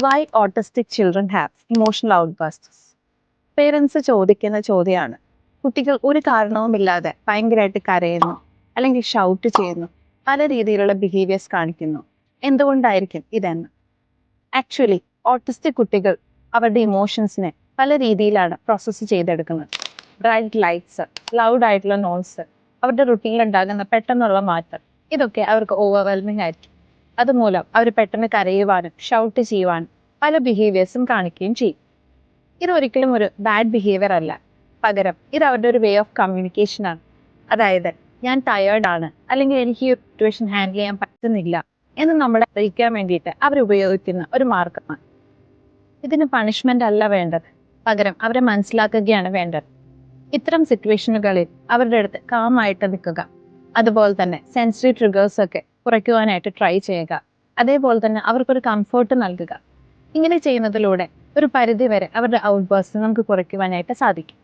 Y autistic children have emotional outbursts? Parents ചോദിക്കുന്ന ചോദ്യമാണ്. കുട്ടികൾ ഒരു കാരണവുമില്ലാതെ ഭയങ്കരമായിട്ട് കരയുന്നു, അല്ലെങ്കിൽ ഷൗട്ട് ചെയ്യുന്നു, പല രീതിയിലുള്ള ബിഹേവിയേഴ്സ് കാണിക്കുന്നു. എന്തുകൊണ്ടായിരിക്കും ഇതെന്ന്? ആക്ച്വലി ഓട്ടിസ്റ്റിക് കുട്ടികൾ അവരുടെ ഇമോഷൻസിനെ പല രീതിയിലാണ് പ്രോസസ്സ് ചെയ്തെടുക്കുന്നത്. ബ്രൈറ്റ് ലൈറ്റ്സ്, ലൗഡ് ആയിട്ടുള്ള നോയ്സ്, അവരുടെ റുട്ടീനിൽ ഉണ്ടാകുന്ന പെട്ടെന്നുള്ള മാറ്റം, ഇതൊക്കെ അവർക്ക് ഓവർവെൽമിംഗ് ആയിരിക്കും. അതുമൂലം അവർ പെട്ടെന്ന് കരയുവാനും ഷൗട്ട് ചെയ്യുവാനും പല ബിഹേവിയേഴ്സും കാണിക്കുകയും ചെയ്യും. ഇതൊരിക്കലും ഒരു ബാഡ് ബിഹേവിയർ അല്ല. പകരം ഇത് അവരുടെ ഒരു വേ ഓഫ് കമ്മ്യൂണിക്കേഷൻ ആണ്. അതായത് ഞാൻ ടയേർഡാണ്, അല്ലെങ്കിൽ എനിക്ക് ഈ സിറ്റുവേഷൻ ഹാൻഡിൽ ചെയ്യാൻ പറ്റുന്നില്ല എന്ന് നമ്മളെ അറിയിക്കാൻ വേണ്ടിയിട്ട് അവർ ഉപയോഗിക്കുന്ന ഒരു മാർഗമാണ്. ഇതിന് പണിഷ്മെന്റ് അല്ല വേണ്ടത്, പകരം അവരെ മനസ്സിലാക്കുകയാണ് വേണ്ടത്. ഇത്തരം സിറ്റുവേഷനുകളിൽ അവരുടെ അടുത്ത് കാമായിട്ട് നിൽക്കുക, അതുപോലെ തന്നെ സെൻസിറ്റീവ് ട്രിഗേഴ്സ് ഒക്കെ കുറയ്ക്കുവാനായിട്ട് ട്രൈ ചെയ്യുക, അതേപോലെ തന്നെ അവർക്കൊരു കംഫർട്ട് നൽകുക. ഇങ്ങനെ ചെയ്യുന്നതിലൂടെ ഒരു പരിധി വരെ അവരുടെ ഔട്ട്ബേഴ്സ് നമുക്ക് കുറയ്ക്കുവാനായിട്ട് സാധിക്കും.